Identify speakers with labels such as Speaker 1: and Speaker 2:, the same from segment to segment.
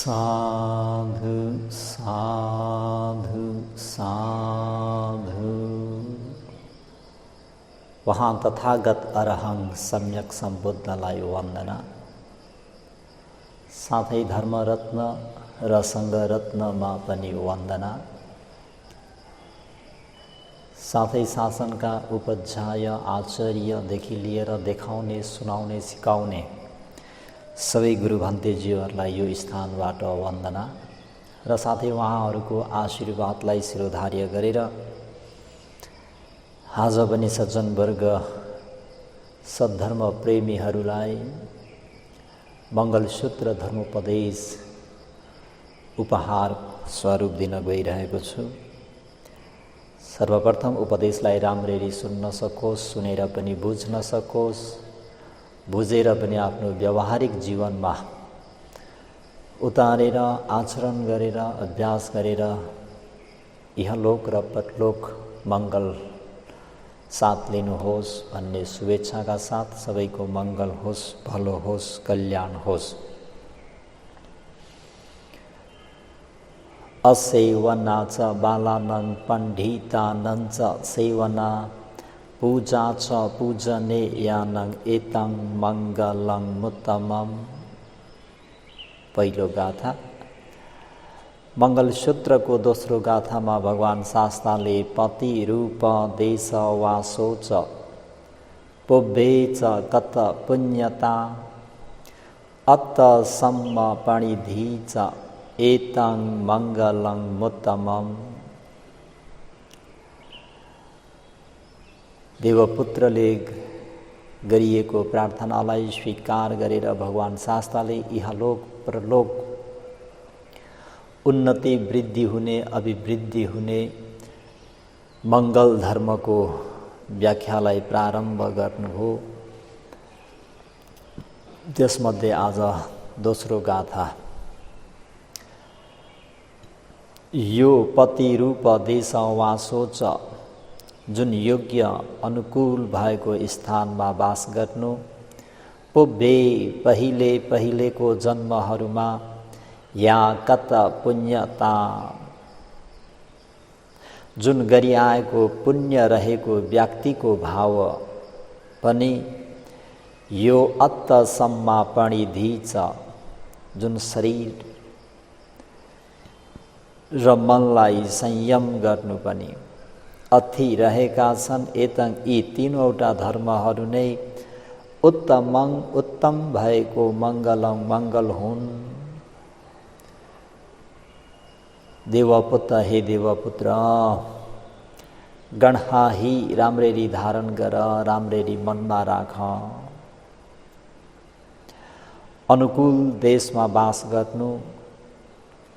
Speaker 1: साधु साधु साधु। वहाँ तथागत अरहंग सम्यक सम्बुद्धलाई वन्दना। साथै धर्मरत्न र सङ्घरत्नमा पनि वन्दना। साथै शासनका उपाध्याय आचार्यदेखि लिएर देखाउने, सुनाउने, सिकाउने सबै गुरु भन्तेज्यूहरूलाई यो स्थानबाट वन्दना र साथै उहाँहरूको आशीर्वादलाई शिरोधार्य गरेर आज पनि सज्जनवर्ग सद्धर्म प्रेमीहरूलाई मङ्गलसूत्र धर्मोपदेश उपहार स्वरूप दिन गइरहेको छु। सर्वप्रथम उपदेशलाई राम्ररी सुन्न सकोस्, सुनेर पनि बुझ्न सकोस्, बुझेर पनि आफ्नो व्यावहारिक जीवनमा उतारेर आचरण गरेर अभ्यास गरेर इहलोक र परलोक मङ्गल साथ लिनुहोस् भन्ने शुभेच्छाका साथ सबैको मङ्गल होस्, भलो होस्, कल्याण होस्। असेवना च बालानां पण्डितानां च सेवना पूजा च पूजने यानं एतं मङ्गलं मुत्तमम्। पहिलो गाथा। मङ्गलसूत्रको दोस्रो गाथामा भगवान शास्ताले पति रूप देश वासो च पुब्बे च कत पुण्यता अत सम्म पणिधि च एतं मङ्गलं मुत्तमम्। देवपुत्रले गरिएको प्रार्थनालाई स्वीकार गरेर भगवान शास्ताले इहलोक परलोक उन्नति वृद्धि हुने, अभिवृद्धि हुने मङ्गल धर्मको व्याख्यालाई प्रारम्भ गर्नुभयो। त्यसमध्ये आज दोस्रो गाथा। यो पति रूप देश वासो च, जुन योग्य अनुकूल भएको स्थानमा वास गर्नु, पुब्बे पहिले पहिलेको जन्महरूमा, या कत पुण्यता, जुन गरिआएको पुण्य रहेको व्यक्तिको भाव पनि, यो अत्तसम्म पणिधि छ, जुन शरीर र मनलाई संयम गर्नु पनि अथि रहेका छन्। एतं यी तीनवटा धर्महरू नै उत्तम भएको मङ्गलम मङ्गल हुन्। देवपुत्र, हे देवपुत्र, गणहाही राम्ररी धारण गर, राम्ररी मनमा राख। अनुकूल देशमा वास गर्नु,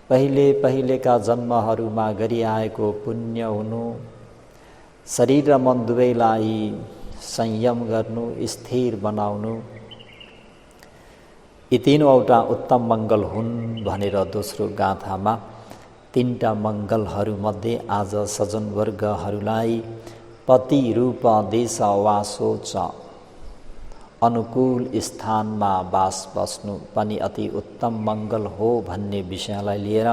Speaker 1: पहिले पहिलेका जन्महरूमा गरिआएको पुण्य हुनु, शरीर र मन दुवैलाई संयम गर्नु, स्थिर बनाउनु, यी तीनवटा उत्तम मङ्गल हुन् भनेर दोस्रो गाथामा तीनटा मङ्गलहरूमध्ये आज सज्जनवर्गहरूलाई पति रूप देश वासो च, अनुकूल स्थानमा वास बस्नु पनि अति उत्तम मङ्गल हो भन्ने विषयलाई लिएर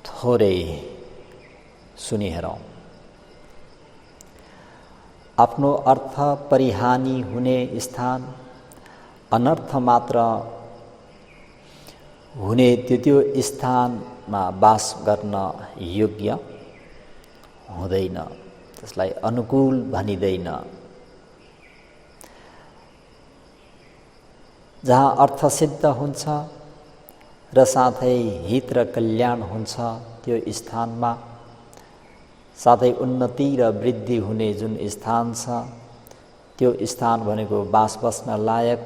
Speaker 1: थोरै सुनिहेरौँ। आफ्नो अर्थ परिहानि हुने स्थान, अनर्थ मात्र हुने त्यो स्थानमा वास गर्न योग्य हुँदैन, त्यसलाई अनुकूल भनिँदैन। जहाँ अर्थ सिद्ध हुन्छ र साथै हित र कल्याण हुन्छ त्यो स्थानमा, साथै उन्नति र वृद्धि हुने जुन स्थान छ त्यो स्थान भनेको वास बस्न लायक,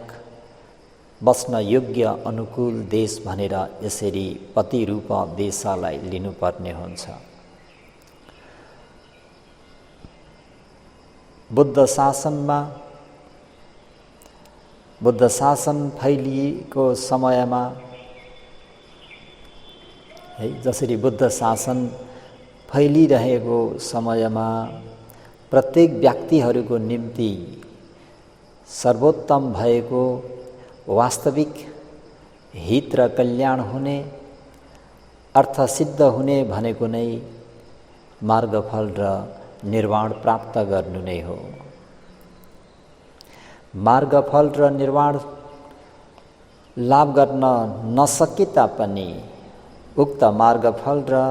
Speaker 1: बस्न योग्य अनुकूल देश भनेर यसरी पति रूप देशलाई लिनुपर्ने हुन्छ। बुद्ध शासन फैलिएको समयमा है, जसरी बुद्ध शासन फैलिरहेको समयमा प्रत्येक व्यक्तिहरूको निम्ति सर्वोत्तम भएको वास्तविक हित र कल्याण हुने, अर्थ सिद्ध हुने भनेको नै मार्गफल र निर्वाण प्राप्त गर्नु नै हो। मार्गफल र निर्वाण लाभ गर्न नसके तापनि उक्त मार्गफल र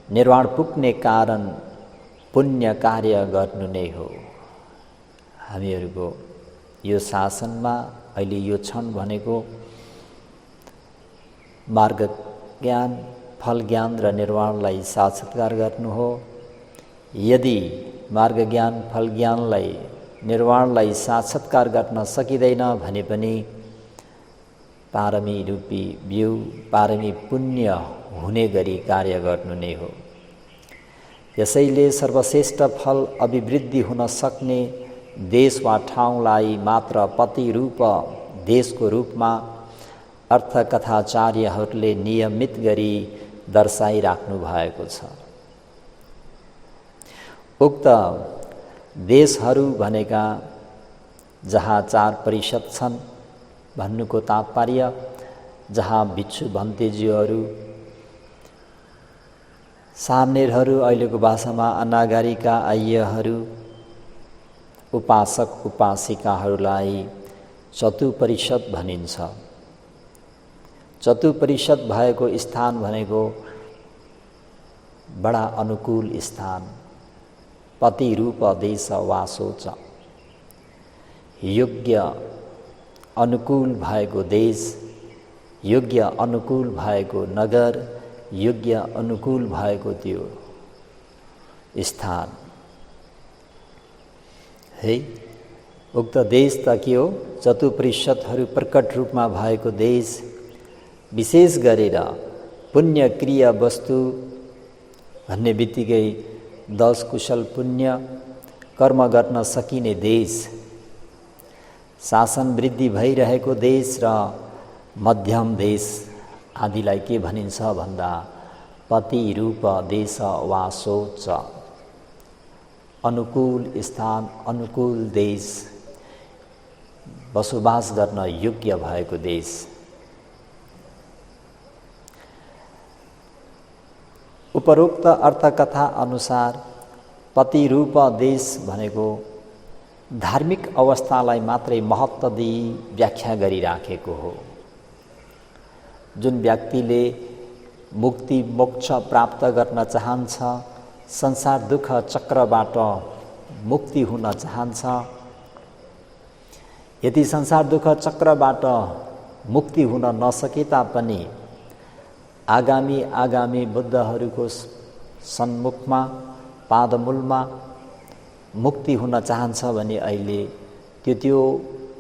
Speaker 1: निर्वाण पुग्ने कारण पुण्य कार्य गर्नु नै हो। हामीहरूको यो शासनमा अहिले यो क्षण भनेको मार्ग ज्ञान, फल ज्ञान र निर्वाणलाई साक्षात्कार गर्नु हो। यदि मार्ग ज्ञान, फल ज्ञानलाई, निर्वाणलाई साक्षात्कार गर्न सकिँदैन भने पनि पारमी रूपी बिउ, पारमी पुण्य हुने गरी कार्य गर्नु नै हो। यसैले सर्वश्रेष्ठ फल अभिवृद्धि हुन सक्ने देश वा ठाउँलाई मात्र पति रूप देशको रूपमा अर्थकथाचार्यहरूले नियमित गरी दर्शाइराख्नु भएको छ। उक्त देशहरू भनेका जहाँ 4% छन् भन्नुको तात्पर्य जहाँ भिक्षु भन्तेज्यूहरू, सामनेरहरू, अहिलेको भाषामा अनागारिका आर्यहरू, उपासक उपासिकाहरूलाई 4% भनिन्छ। 4% भएको स्थान भनेको बडा अनुकूल स्थान, पति रूप देश वासो च। योग्य अनुकूल भएको देश, योग्य अनुकूल भएको नगर, योग्य अनुकूल भएको त्यो स्थान है। उक्त देश त के हो? 4%हरू प्रकट रूपमा भएको देश, विशेष गरेर पुण्य क्रिया वस्तु भन्ने बित्तिकै 10 कुशल पुण्य कर्म गर्न सकिने देश, शासन वृद्धि भइरहेको देश र मध्यम देश आदिलाई के भनिन्छ भन्दा पति रूप देश वासो च। अनुकूल स्थान, अनुकूल देश, बसोबास गर्न योग्य भएको देश। उपरोक्त अर्थकथा अनुसार पति रूप देश भनेको धार्मिक अवस्थालाई मात्रै महत्त्व दिई व्याख्या गरिराखेको हो। जुन व्यक्तिले मुक्ति मोक्ष प्राप्त गर्न चाहन्छ, संसार दुःख चक्रबाट मुक्ति हुन चाहन्छ, यदि संसार दुःख चक्रबाट मुक्ति हुन नसके तापनि आगामी बुद्धहरूको सन्मुखमा, पादमूलमा मुक्ति हुन चाहन्छ भने अहिले त्यो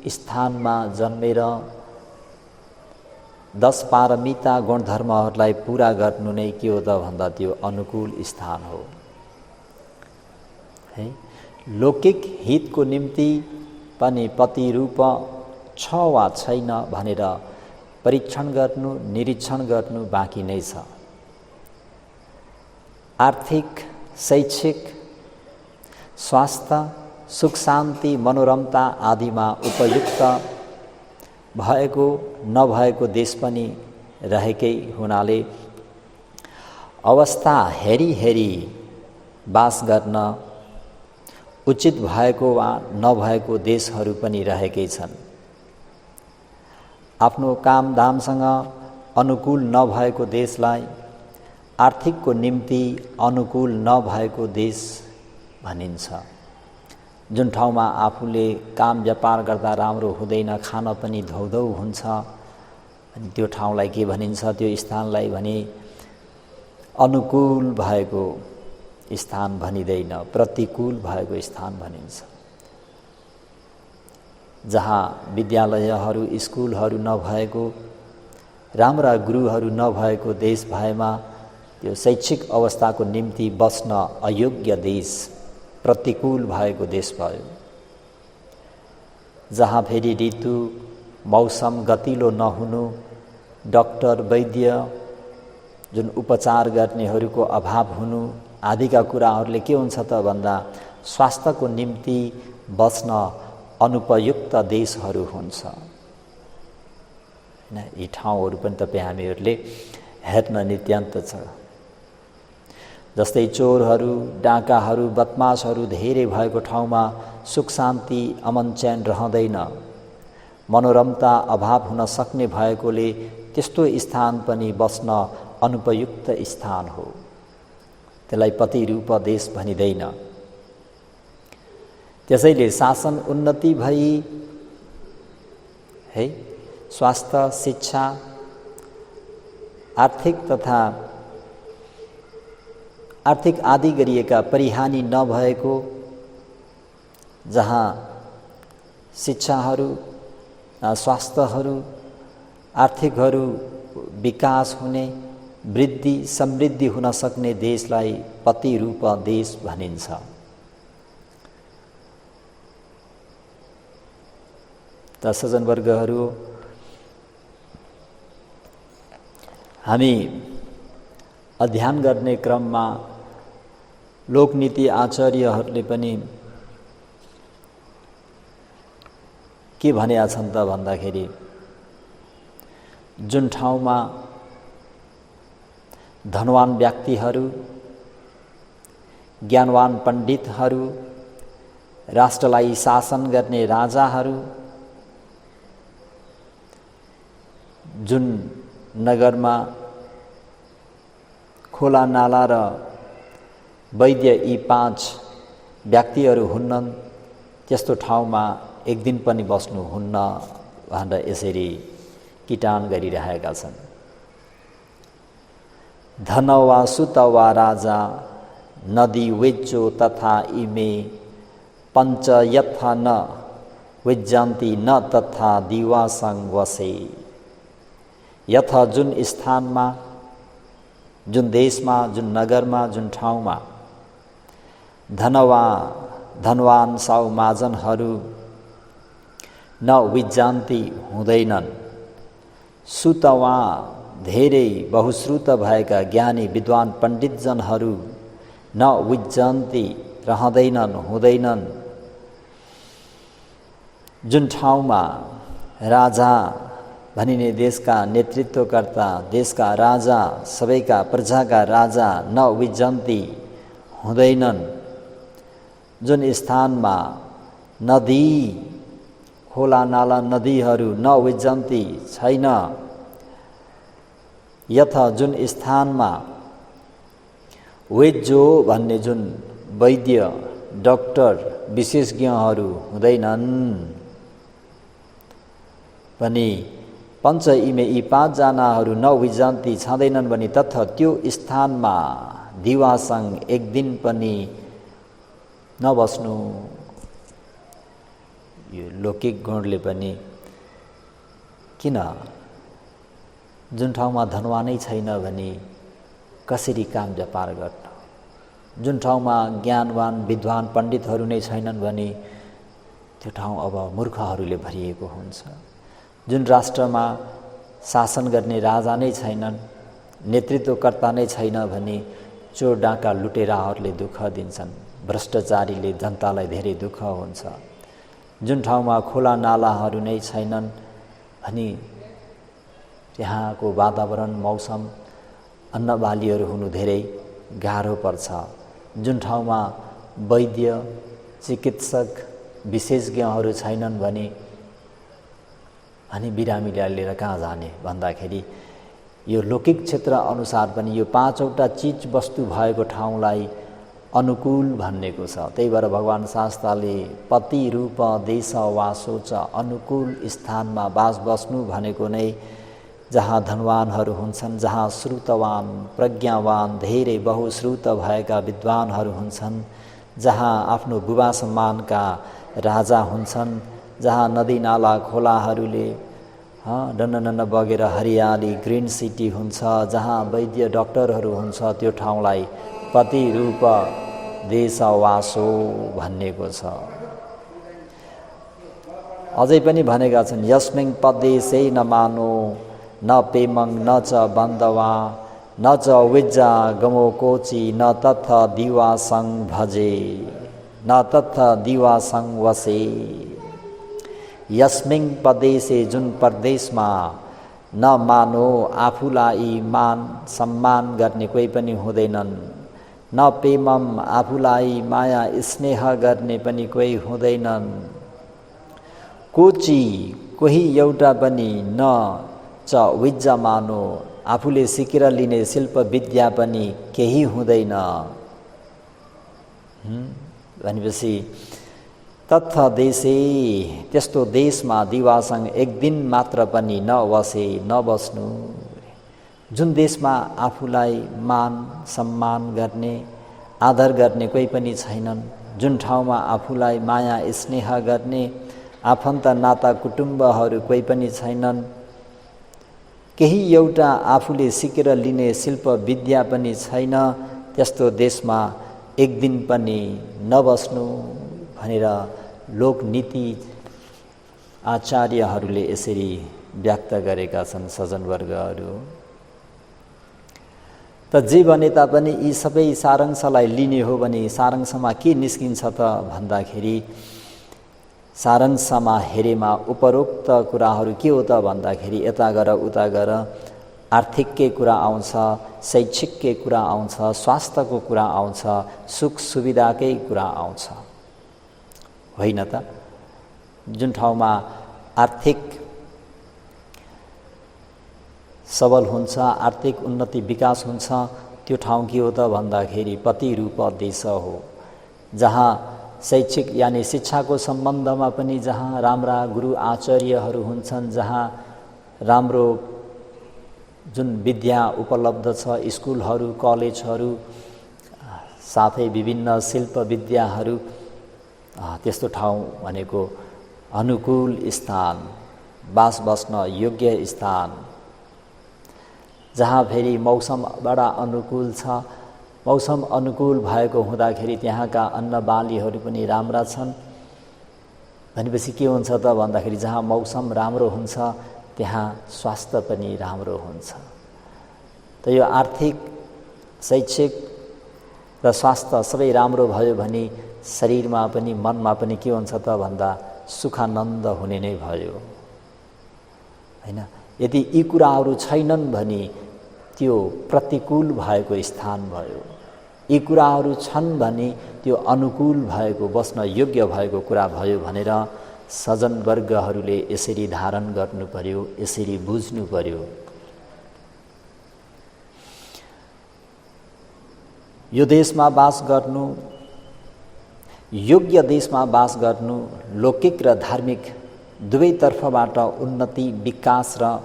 Speaker 1: स्थानमा जन्मेर 10 पारमिता गुणधर्महरूलाई पूरा गर्नु नै के हो त भन्दा त्यो अनुकूल स्थान हो है। लौकिक हितको निम्ति पनि पति रूप छ वा छैन भनेर परीक्षण गर्नु, निरीक्षण गर्नु बाँकी नै छ। आर्थिक, शैक्षिक, स्वास्थ्य, सुख शान्ति, मनोरमता आदिमा उपयुक्त भएको नभएको देश पनि रहेकै हुनाले अवस्था हेरी बास गर्न उचित भएको वा नभएको देशहरू पनि रहेकै छन्। आफ्नो कामदामसँग अनुकूल नभएको देशलाई आर्थिकको निम्ति अनुकूल नभएको देश भनिन्छ। जुन ठाउँमा आफूले काम व्यापार गर्दा राम्रो हुँदैन, खान पनि धौधौ हुन्छ, अनि त्यो ठाउँलाई के भनिन्छ? त्यो स्थानलाई भने अनुकूल भएको स्थान भनिँदैन, प्रतिकूल भएको स्थान भनिन्छ। जहाँ विद्यालयहरू, स्कुलहरू नभएको, राम्रा गुरुहरू नभएको देश भएमा त्यो शैक्षिक अवस्थाको निम्ति बस्न अयोग्य देश, प्रतिकूल भएको देश भयो। जहाँ फेरि ऋतु, मौसम गतिलो नहुनु, डाक्टर, वैद्य, जुन उपचार गर्नेहरूको अभाव हुनु आदिका कुराहरूले के हुन्छ त भन्दा स्वास्थ्यको निम्ति बस्न अनुपयुक्त देशहरू हुन्छ। यी ठाउँहरू पनि तपाईँ हामीहरूले हेर्न नित्यान्त छ। जस्तै चोरहरू, डाकाहरू, बदमासहरू धेरै भएको ठाउँमा सुख शान्ति अमन चैन रहँदैन। मनोरमता अभाव हुन सक्ने भएकोले त्यस्तो स्थान पनि बस्न अनुपयुक्त स्थान हो। त्यसलाई पतिरूप देश भनिँदैन। त्यसैले शासन उन्नति भई है स्वास्थ्य, शिक्षा, आर्थिक आदि गरिएका परिहानि नभएको, जहाँ शिक्षाहरू, स्वास्थ्यहरू, आर्थिकहरू विकास हुने, वृद्धि समृद्धि हुन सक्ने देशलाई पतिरूप देश भनिन्छ। त सज्जनवर्गहरू, हामी अध्ययन गर्ने क्रममा लोकनीति आचार्यहरूले पनि के भनेका छन् त भन्दाखेरि, जुन ठाउँमा धनवान व्यक्तिहरू, ज्ञानवान पण्डितहरू, राष्ट्रलाई शासन गर्ने राजाहरू, जुन नगरमा खोला नाला र वैद्य यी 5 व्यक्तिहरू हुन्नन्, त्यस्तो ठाउँमा एक दिन पनि बस्नुहुन्न भनेर यसरी किटान गरिरहेका छन्। धन वा सुत वा राजा नदी वेज्जो तथा इमे पंच यथा न विज्जन्ति न तथा दिवासं वसे। यथा जुन स्थानमा, जुन देशमा, जुन नगरमा, जुन ठाउँमा धनवान साउमाजनहरू न विज्जान्ति हुँदैनन्, सुतवा धेरै बहुश्रुत भएका ज्ञानी विद्वान पण्डितजनहरू न विज्जन्ति रहँदैनन्, हुँदैनन्, जुन ठाउँमा राजा भनिने देशका नेतृत्वकर्ता, देशका राजा, सबैका प्रजाका राजा न विज्जन्ति हुँदैनन्, जुन स्थानमा नदी, खोला नाला नदीहरू न विज्जन्ति छैन, यथा जुन स्थानमा वेज्जो भन्ने जुन वैद्य, डाक्टर, विशेषज्ञहरू हुँदैनन् पनि पंच इमे यी 5 जनाहरू न विज्जन्ति छँदैनन् भने तथा त्यो स्थानमा दिवासङ एक दिन पनि नबस्नु। यो लौकिक गुणले पनि किन, जुन ठाउँमा धनवानै छैन भने कसरी काम व्यापार गर्न, जुन ठाउँमा ज्ञानवान विद्वान पण्डितहरू नै छैनन् भने त्यो ठाउँ अब मूर्खहरूले भरिएको हुन्छ। जुन राष्ट्रमा शासन गर्ने राजा नै छैनन्, नेतृत्वकर्ता नै छैन भने चोर डाका लुटेराहरूले दुःख दिन्छन्, भ्रष्टाचारीले जनतालाई धेरै दुःख हुन्छ। जुन ठाउँमा खोला नालाहरू नै छैनन् भने त्यहाँको वातावरण, मौसम, अन्नबालीहरू हुनु धेरै गाह्रो पर्छ। जुन ठाउँमा वैद्य, चिकित्सक, विशेषज्ञहरू छैनन् भने अनि बिरामीलाई लिएर कहाँ जाने भन्दाखेरि यो लौकिक क्षेत्र अनुसार पनि यो 5वटा चीज वस्तु भएको ठाउँलाई अनुकूल भन्नेको छ। त्यही भएर भगवान शास्त्रले पति रूप देश वासो च अनुकूल स्थानमा बास बस्नु भनेको नै जहाँ धनवानहरू हुन्छन्, जहाँ श्रुतवान, प्रज्ञावान, धेरै बहुश्रुत भएका विद्वानहरू हुन्छन्, जहाँ आफ्नो बुबा सम्मानका राजा हुन्छन्, जहाँ नदी नाला खोलाहरूले डन्न बगेर हरियाली ग्रीन सिटी हुन्छ, जहाँ वैद्य डाक्टरहरू हुन्छ, त्यो ठाउँलाई पति रूप देशवासो भन्नेको छ। अझै पनि भनेका छन्, यस्मिन् पदेशे न मानो न पेमङ न च बन्दवा न च विज्जा गमो कोची न तथ दिवासङ भजे न तथ दिवासङ वसे। यस्मिन् प्रदेशे जुन प्रदेशमा नमानो, आफूलाई मान सम्मान गर्ने कोही पनि हुँदैनन्। नप्रेमम, आफूलाई माया स्नेह गर्ने पनि कोही हुँदैनन्। कोची, कोही एउटा पनि, न च विज्जमानो, आफूले सिकेर लिने शिल्प विद्या पनि केही हुँदैन। भनेपछि तत्थ देशे, त्यस्तो देशमा दिवासङ एक दिन मात्र पनि नबसे, नबस्नु। जुन देशमा आफूलाई मान सम्मान गर्ने आदर गर्ने कोही पनि छैनन्, जुन ठाउँमा आफूलाई माया स्नेह गर्ने आफन्त नाता कुटुम्बहरू कोही पनि छैनन्, केही एउटा आफूले सिकेर लिने शिल्प विद्या पनि छैन, त्यस्तो देशमा एक दिन पनि नबस्नु भनेर लोकनीति आचार्यहरूले यसरी व्यक्त गरेका छन् सज्जनवर्गहरू। त जे भने तापनि यी सबै सारांशलाई लिने हो भने सारांशमा के निस्किन्छ त भन्दाखेरि सारांशमा हेरेमा उपरोक्त कुराहरू के हो त भन्दाखेरि यता गर उता गर आर्थिककै कुरा आउँछ, शैक्षिककै कुरा आउँछ, स्वास्थ्यको कुरा आउँछ, सुख सुविधाकै कुरा आउँछ, होइन त? जुन ठाउँमा आर्थिक सबल हुन्छ, आर्थिक उन्नति विकास हुन्छ, त्यो ठाउँ के हो त भन्दाखेरि प्रतिरूप देश हो। जहाँ शैक्षिक यानि शिक्षाको सम्बन्धमा पनि जहाँ राम्रा गुरु आचार्यहरू हुन्छन्, जहाँ राम्रो जुन विद्या उपलब्ध छ, स्कुलहरू कलेजहरू साथै विभिन्न शिल्प विद्याहरू, त्यस्तो ठाउँ भनेको अनुकूल स्थान, बास बस्न योग्य स्थान, जहाँ फेरि मौसम बडा अनुकूल छ। मौसम अनुकूल भएको हुँदाखेरि त्यहाँका अन्न बालीहरू पनि राम्रा छन्। भनेपछि के हुन्छ त भन्दाखेरि जहाँ मौसम राम्रो हुन्छ त्यहाँ स्वास्थ्य पनि राम्रो हुन्छ। त यो आर्थिक, शैक्षिक र स्वास्थ्य सबै राम्रो भयो भने शरीरमा पनि मनमा पनि के हुन्छ त भन्दा सुखानन्द हुने नै भयो, होइन? यदि यी कुराहरू छैनन् भने त्यो प्रतिकूल भएको स्थान भयो। यी कुराहरू छन् भने त्यो अनुकूल भएको, बस्न योग्य भएको कुरा भयो भनेर सज्जन वर्गहरूले यसरी धारण गर्नु पर्यो, यसरी बुझ्नु पर्यो। यो देशमा बास गर्नु, योग्य देशमा बास गर्नु, लौकिक र धार्मिक दुवैतर्फबाट उन्नति, विकास र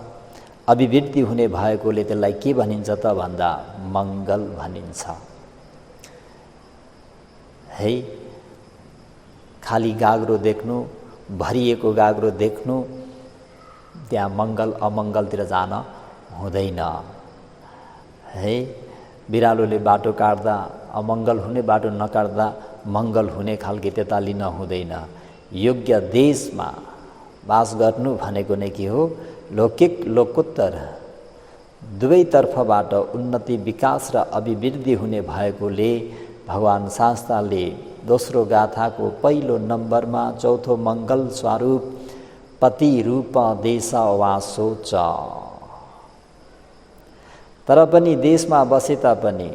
Speaker 1: अभिवृद्धि हुने भएकोले त्यसलाई के भनिन्छ त भन्दा मङ्गल भनिन्छ। है, खाली गाग्रो देख्नु, भरिएको गाग्रो देख्नु, त्यहाँ मङ्गल अमङ्गलतिर जान हुँदैन। है, बिरालोले बाटो काट्दा अमङ्गल हुने, बाटो नकाट्दा मङ्गल हुने खालके त्यता लिन हुँदैन। योग्य देशमा बास गर्नु भनेको नै के हो? लौकिक लोकोत्तर दुवैतर्फबाट उन्नति, विकास र अभिवृद्धि हुने भएकोले भगवान शास्त्रले दोस्रो गाथाको पहिलो नम्बरमा चौथो मङ्गल स्वरूप पति रूप देश वासो च। तर पनि देशमा बसे तापनि,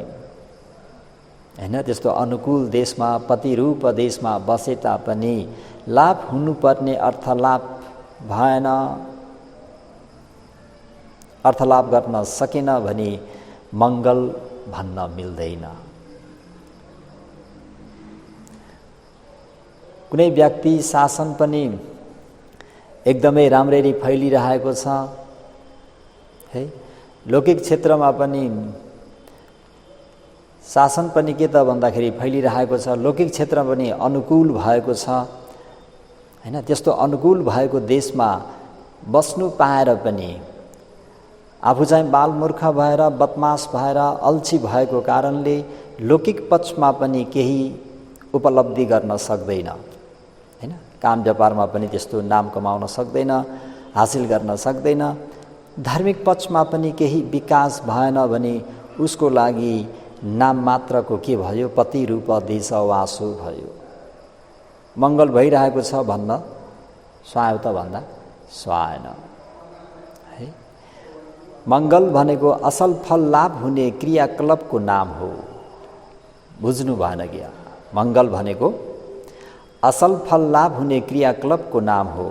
Speaker 1: होइन, त्यस्तो अनुकूल देशमा, पतिरूप देशमा बसे तापनि लाभ हुनुपर्ने अर्थलाभ भएन, अर्थलाभ गर्न सकेन भने मङ्गल भन्न मिल्दैन। कुनै व्यक्ति शासन पनि एकदमै राम्ररी फैलिरहेको छ, है, लौकिक क्षेत्रमा पनि शासन पनि के त भन्दाखेरि फैलिरहेको छ, लौकिक क्षेत्र पनि अनुकूल भएको छ, होइन? त्यस्तो अनुकूल भएको देशमा बस्नु पाएर पनि आफू चाहिँ बालमूर्ख भएर, बदमास भएर, अल्छी भएको कारणले लौकिक पक्षमा पनि केही उपलब्धि गर्न सक्दैन, होइन? काम व्यापारमा पनि त्यस्तो नाम कमाउन सक्दैन, हासिल गर्न सक्दैन। धार्मिक पक्षमा पनि केही विकास भएन भने उसको लागि नाम मात्रको के भयो? पति रूप देश वासो भयो। मङ्गल भइरहेको छ भन्न स्वायो त भन्दा स्वाएन, है? मङ्गल भनेको असल फल लाभ हुने क्रियाकलापको नाम हो। बुझ्नु भएन क्या? मङ्गल भनेको असल फल लाभ हुने क्रियाकलापको नाम हो।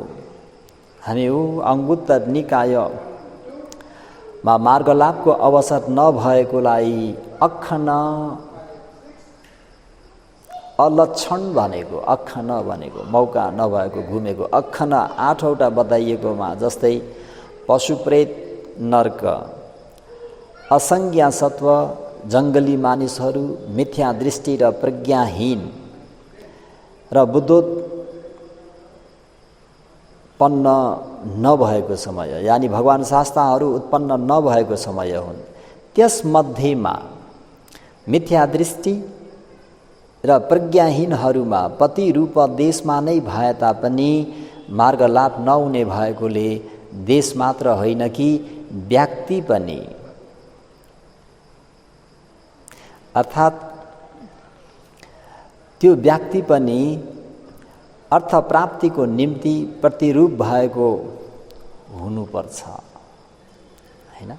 Speaker 1: हामी अङ्गुत्तर निकायमा मार्गलाभको अवसर नभएकोलाई अखन अलक्षण भनेको, अखन भनेको मौका नभएको, घुमेको। अखन 8वटा बताइएकोमा जस्तै पशुप्रेत, नर्क, असंज्ञा सत्व, जङ्गली मानिसहरू, मिथ्या दृष्टि र प्रज्ञाहीन र बुद्धोत्पन्न नभएको समय, यानि भगवान शास्त्रहरू उत्पन्न नभएको समय हुन्। त्यसमध्येमा मिथ्या दृष्टि र प्रज्ञाहीनहरूमा पति रूप देशमा नै भए तापनि मार्गलाभ नहुने भएकोले देश मात्र होइन कि व्यक्ति पनि, अर्थात् त्यो व्यक्ति पनि अर्थ प्राप्तिको निम्ति प्रतिरूप भएको हुनुपर्छ, हैन?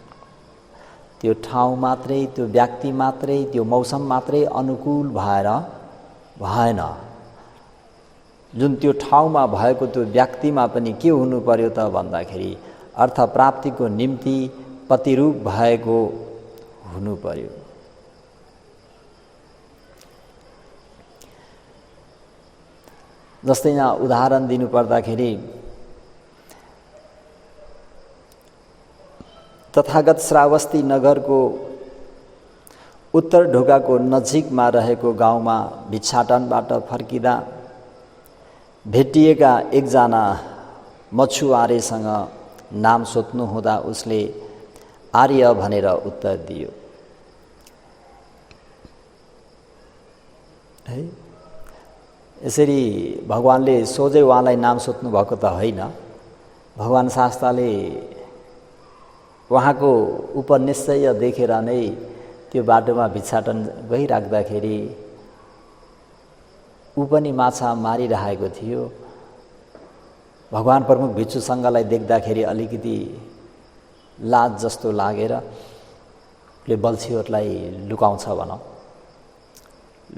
Speaker 1: त्यो ठाउँ मात्रै, त्यो व्यक्ति मात्रै, त्यो मौसम मात्रै अनुकूल भएर भएन। जुन त्यो ठाउँमा भएको त्यो व्यक्तिमा पनि के हुनु पर्यो त भन्दाखेरि अर्थ प्राप्तिको निम्ति प्रतिरूप भएको हुनु पर्यो। जस्तै यहाँ उदाहरण दिनु पर्दाखेरि तथागत श्रावस्ती नगरको उत्तर ढोकाको नजिकमा रहेको गाउँमा भिक्षाटनबाट फर्किँदा भेटिएका एकजना मछुवारेसँग नाम सोध्नु हुँदा उसले आर्य भनेर उत्तर दियो। है, यसरी भगवानले सोझै उहाँलाई नाम सोध्नु भएको त होइन। भगवान शास्त्रले उहाँको उपनिश्चय देखेर नै त्यो बाटोमा भिक्षाटन गइराख्दाखेरि ऊ पनि माछा मारिरहेको थियो। भगवान प्रमुख भिक्षुसँगलाई देख्दाखेरि अलिकति लाज जस्तो लागेर उसले बल्छीहरूलाई लुकाउँछ भनौँ,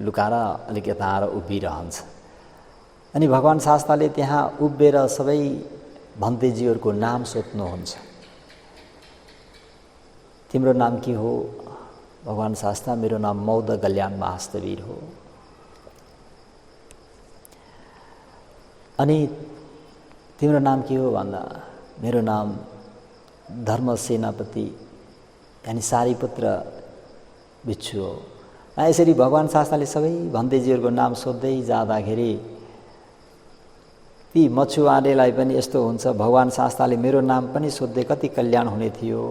Speaker 1: लुकाएर अलिक यता आएर उभिरहन्छ। अनि भगवान शास्त्रले त्यहाँ उभिएर सबै भन्तेजीहरूको नाम सोध्नुहुन्छ। तिम्रो नाम के हो? भगवान शास्त्र, मेरो नाम मौद कल्याण महास्तवीर हो। अनि तिम्रो नाम के हो भन्दा मेरो नाम धर्म सेनापति यानी सारीपुत्र भिक्षु हो। यसरी भगवान शास्त्रले सबै भन्तेजीहरूको नाम सोध्दै जाँदाखेरि ती मछुवारेलाई पनि यस्तो हुन्छ, भगवान शास्त्रले मेरो नाम पनि सोध्दै कति कल्याण हुने थियो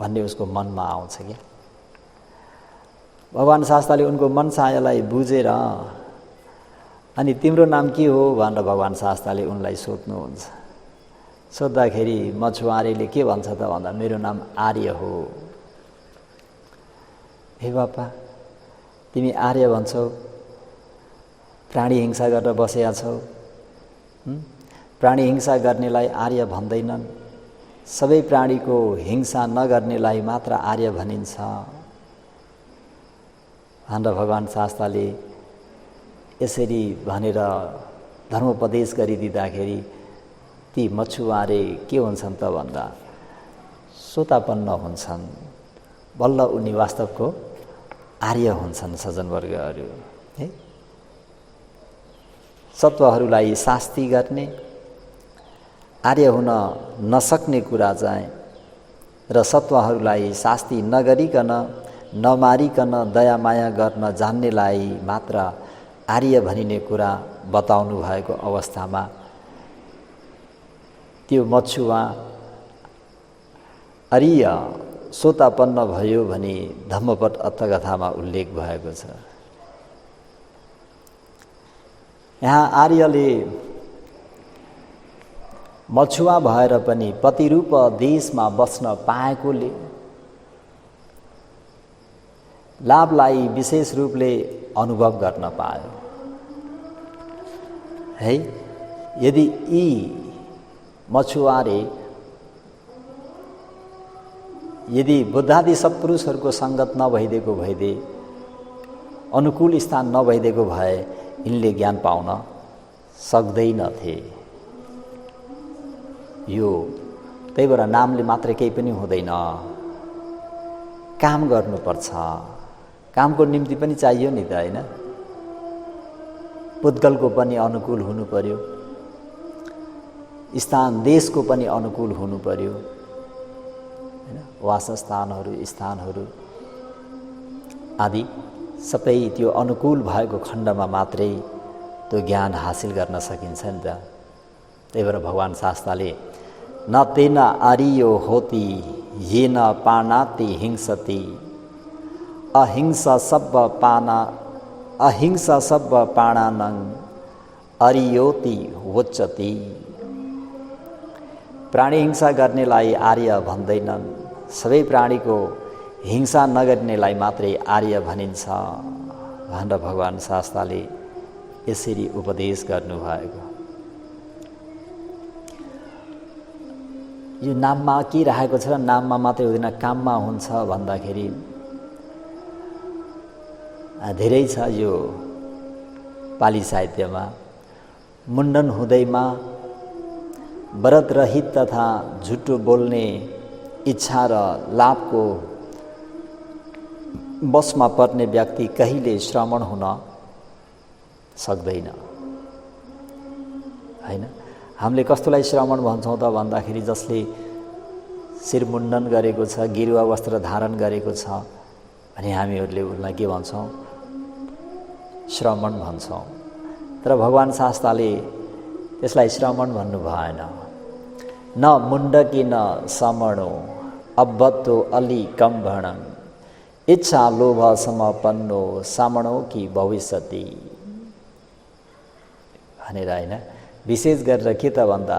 Speaker 1: भन्ने उसको मनमा आउँछ क्या। भगवान शास्त्रले उनको मनसायलाई बुझेर अनि तिम्रो नाम के हो भनेर भगवान शास्त्रले उनलाई सोध्नुहुन्छ। सोद्धाखेरि मछुवारेले के भन्छ त भन्दा मेरो नाम आर्य हो। हे बापा, तिमी आर्य भन्छौ, प्राणी हिंसा गरेर बसेका छौ। प्राणी हिंसा गर्नेलाई आर्य भन्दैनन्, सबै प्राणीको हिंसा नगर्नेलाई मात्र आर्य भनिन्छ भनेर भगवान शास्त्रले यसरी भनेर धर्मोपदेश गरिदिँदाखेरि ती मछुवारे के हुन्छन् त भन्दा सोतापन्न हुन्छन्। बल्ल उनी वास्तवको आर्य हुन्छन् सज्जनवर्गहरू। है, सत्वहरूलाई शास्ति गर्ने, आर्य हुन नसक्ने कुरा चाहिँ र सत्वहरूलाई शास्ति नगरिकन नमारिकन दयामाया गर्न जान्नेलाई मात्र आर्य भनिने कुरा बताउनु भएको अवस्थामा त्यो मछुवा आर्य सोतापन्न भयो भने धम्मपद अर्थकथामा उल्लेख भएको छ। यहाँ आर्यले मछुवा भएर पनि पतिरूप देशमा बस्न पाएकोले लाभलाई विशेष रूपले अनुभव गर्न पायो। है, यदि यी मछुवारे यदि बुद्धादि सत्पुरुषहरूको सङ्गत नभइदिएको भइदिए, अनुकूल स्थान नभइदिएको भए यिनले ज्ञान पाउन सक्दैनथे। यो त्यही भएर नामले मात्रै केही पनि हुँदैन, काम गर्नुपर्छ। कामको निम्ति पनि चाहियो नि त, होइन? पुद्गलको पनि अनुकूल हुनु पर्यो, स्थान देशको पनि अनुकूल हुनु पर्यो, होइन? वासस्थानहरू, स्थानहरू आदि सबै त्यो अनुकूल भएको खण्डमा मात्रै त्यो ज्ञान हासिल गर्न सकिन्छ नि त। त्यही भएर भगवान् शास्त्रले न तेन आर्यो होती येन पाणाति हिंसति अहिंसा सब पाणानं आर्योति वोच्यति। प्राणी हिंसा गर्नेलाई आर्य भन्दैनन्, सबै प्राणीको हिंसा नगर्नेलाई मात्रै आर्य भनिन्छ भनेर भगवान् शास्त्रले यसरी उपदेश गर्नुभएको। यो नाममा के राखेको छ र नाममा मात्रै हुँदैन, काममा हुन्छ भन्दाखेरि धेरै छ। यो पाली साहित्यमा मुण्डन हुँदैमा व्रत रहित तथा झुटो बोल्ने इच्छा र लाभको बसमा पर्ने व्यक्ति कहिले श्रमण हुन सक्दैन, होइन? हामीले कस्तोलाई श्रमण भन्छौँ त भन्दाखेरि जसले शिरमुण्डन गरेको छ, गेरुवा वस्त्र धारण गरेको छ भने हामीहरूले उसलाई के भन्छौँ? श्रमण भन्छौँ। तर भगवान् शास्त्रले त्यसलाई श्रमण भन्नु भएन। न मुण्डकी न समणो अब्बतो अलि कम्भणं इच्छा लोभ समपन्नो सामणो कि भविष्यति भनेर, होइन? विशेष गरेर के त भन्दा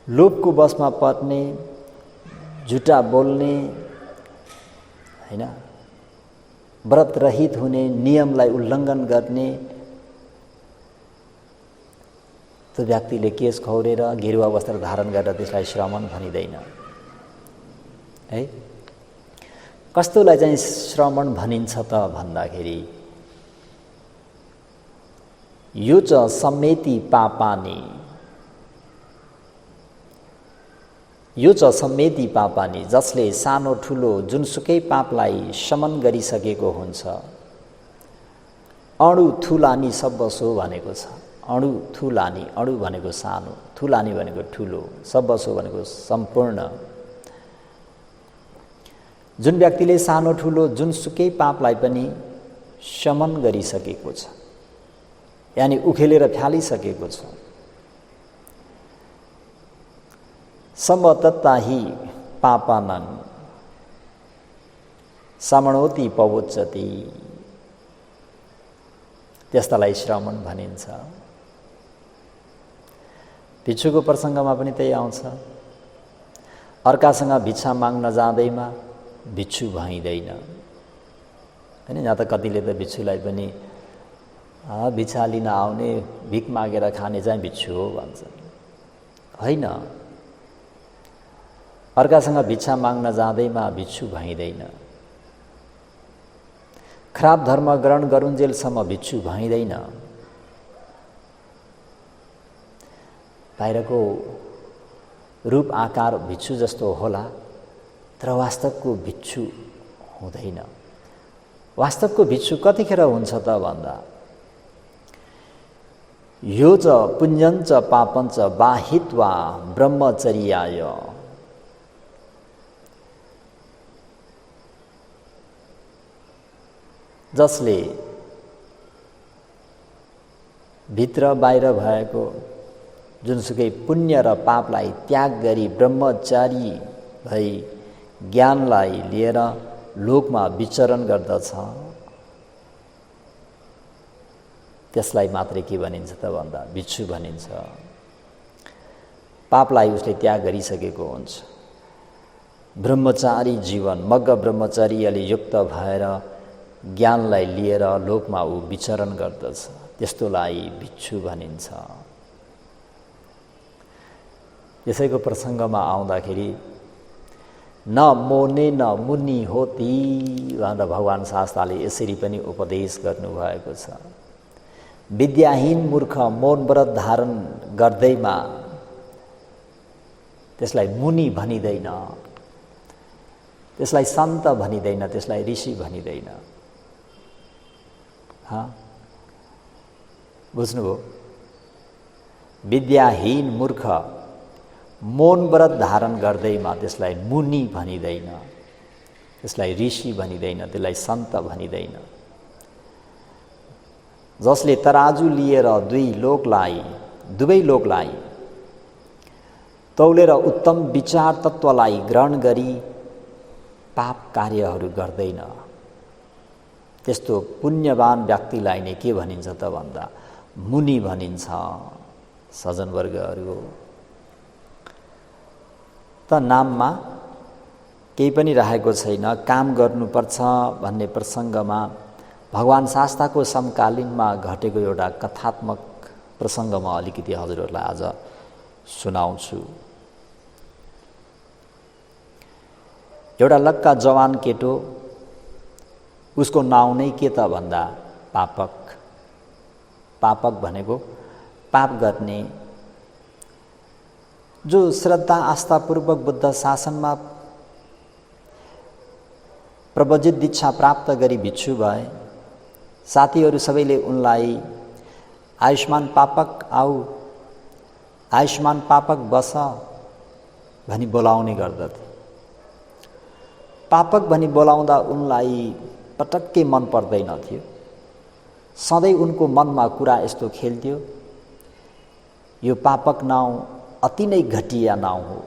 Speaker 1: लोभको बसमा पर्ने, झुटा बोल्ने, होइन? व्रत रहित हुने, नियमलाई उल्लङ्घन गर्ने त्यो व्यक्तिले केश खौरेर गेरुवा वस्त्र धारण गरेर त्यसलाई श्रमण भनिँदैन, है? कस्तोलाई चाहिँ श्रमण भनिन्छ त भन्दाखेरि यो च सम्मेति पापानि, यो च सम्मेति पापानि, जसले सानो ठुलो जुनसुकै पापलाई शमन गरिसकेको हुन्छ। अणु थुलानी सब्बसो भनेको छ। अणु थुलानी, अणु भनेको सानो, थुलानी भनेको ठुलो, सब्बसो भनेको सम्पूर्ण। जुन व्यक्तिले सानो ठुलो जुनसुकै पापलाई पनि शमन गरिसकेको छ, यानि उखेलेर फ्यालिसकेको छ, समतत्ताहि पापानं समणोति पवोच्यति, त्यस्तालाई श्रमण भनिन्छ। भिक्षुको प्रसङ्गमा पनि त्यही आउँछ। अर्कासँग भिक्षा माग्न जाँदैमा भिक्षु भइँदैन, होइन? यहाँ त कतिले त भिक्षुलाई पनि भिक्षा लिन आउने, भिख मागेर खाने चाहिँ भिक्षु हो भन्छन्। होइन, अर्कासँग भिक्षा माग्न जाँदैमा भिक्षु भइँदैन। खराब धर्म ग्रहण गरुन्जेलसम्म भिक्षु भइँदैन। बाहिरको रूप आकार भिक्षु जस्तो होला, तर वास्तवको भिक्षु हुँदैन। वास्तवको भिक्षु कतिखेर हुन्छ त भन्दा यो च पुण्यञ्च पापञ्च बाहित्वा ब्रह्मचर्याय, जसले भित्र बाहिर भएको जुनसुकै पुण्य र पापलाई त्याग गरी ब्रह्मचारी भई ज्ञानलाई लिएर लोकमा विचरण गर्दछ, त्यसलाई मात्रै के भनिन्छ त भन्दा भिक्षु भनिन्छ। पापलाई उसले त्याग गरिसकेको हुन्छ। ब्रह्मचारी जीवन, मग्ग ब्रह्मचर्यले युक्त भएर ज्ञानलाई लिएर लोकमा ऊ विचरण गर्दछ, त्यस्तोलाई भिक्षु भनिन्छ। यसैको प्रसङ्गमा आउँदाखेरि न मोने न मुनि होती भनेर भगवान् शास्त्रले यसरी पनि उपदेश गर्नुभएको छ। विद्याहीन मूर्ख मौन व्रत धारण गर्दैमा त्यसलाई मुनि भनिँदैन, त्यसलाई सन्त भनिँदैन, त्यसलाई ऋषि भनिँदैन। बुझ्नुभयो? विद्याहीन मूर्ख मौन व्रत धारण गर्दैमा त्यसलाई मुनि भनिँदैन, त्यसलाई ऋषि भनिँदैन, त्यसलाई सन्त भनिँदैन। जसले तराजु लिएर दुवै लोकलाई तौलेर उत्तम विचार तत्त्वलाई ग्रहण गरी पाप कार्यहरू गर्दैन, त्यस्तो पुण्यवान व्यक्तिलाई नै के भनिन्छ त भन्दा मुनि भनिन्छ। सज्जनवर्गहरू, त नाममा केही पनि राखेको छैन। काम गर्नुपर्छ भन्ने प्रसङ्गमा भगवान् शास्ताको समकालीनमा घटेको एउटा कथात्मक प्रसङ्ग म अलिकति हजुरहरूलाई आज सुनाउँछु। एउटा लक्का जवान केटो, उसको नाउँ नै के त भन्दा पापक। पापक भनेको पाप गर्ने, जो श्रद्धा आस्थापूर्वक बुद्ध शासनमा प्रवजित दीक्षा प्राप्त गरी भिक्षु भए। साथीहरू सबैले उनलाई आयुष्मान पापक आऊ, आयुष्मान पापक बस भनी बोलाउने गर्दथे। पापक भनी बोलाउँदा उनलाई पटक्कै मन पर्दैन थियो। सधैँ उनको मनमा कुरा यस्तो खेल्थ्यो, यो पापक नाउँ अति नै घटिया नाउँ हो,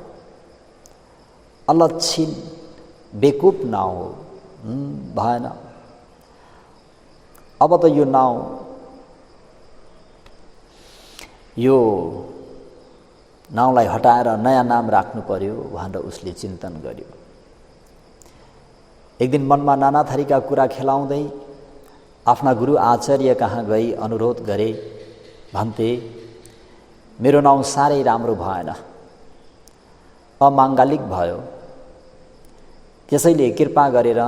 Speaker 1: अलक्षिण बेकुप नाउँ हो। भएन, अब त यो नाउँ, यो नाउँलाई हटाएर नयाँ नाम राख्नु पर्यो भनेर उसले चिन्तन गर्यो। एक दिन मनमा नाना थरीका कुरा खेलाउँदै आफ्ना गुरु आचार्य कहाँ गई अनुरोध गरे। भन्थे, मेरो नाउँ साह्रै राम्रो भएन, अमाङ्गलिक भयो, त्यसैले कृपा गरेर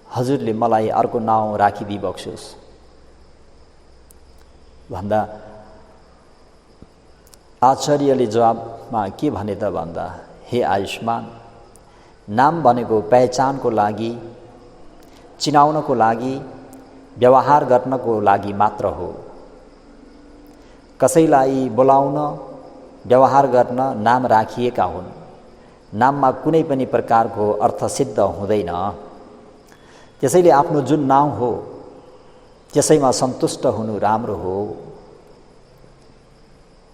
Speaker 1: हजुरले मलाई अर्को नाउँ राखिदिबक्सोस् भन्दा आचार्यले जवाबमा के भने त भन्दा, हे आयुष्मान, नाम भनेको पहिचानको लागि, चिनाउनको लागि, व्यवहार गर्नको लागि मात्र हो। कसैलाई बोलाउन, व्यवहार गर्न नाम राखिएका हुन्। नाममा कुनै पनि प्रकारको अर्थ सिद्ध हुँदैन। त्यसैले आफ्नो जुन नाउँ हो त्यसैमा सन्तुष्ट हुनु राम्रो हो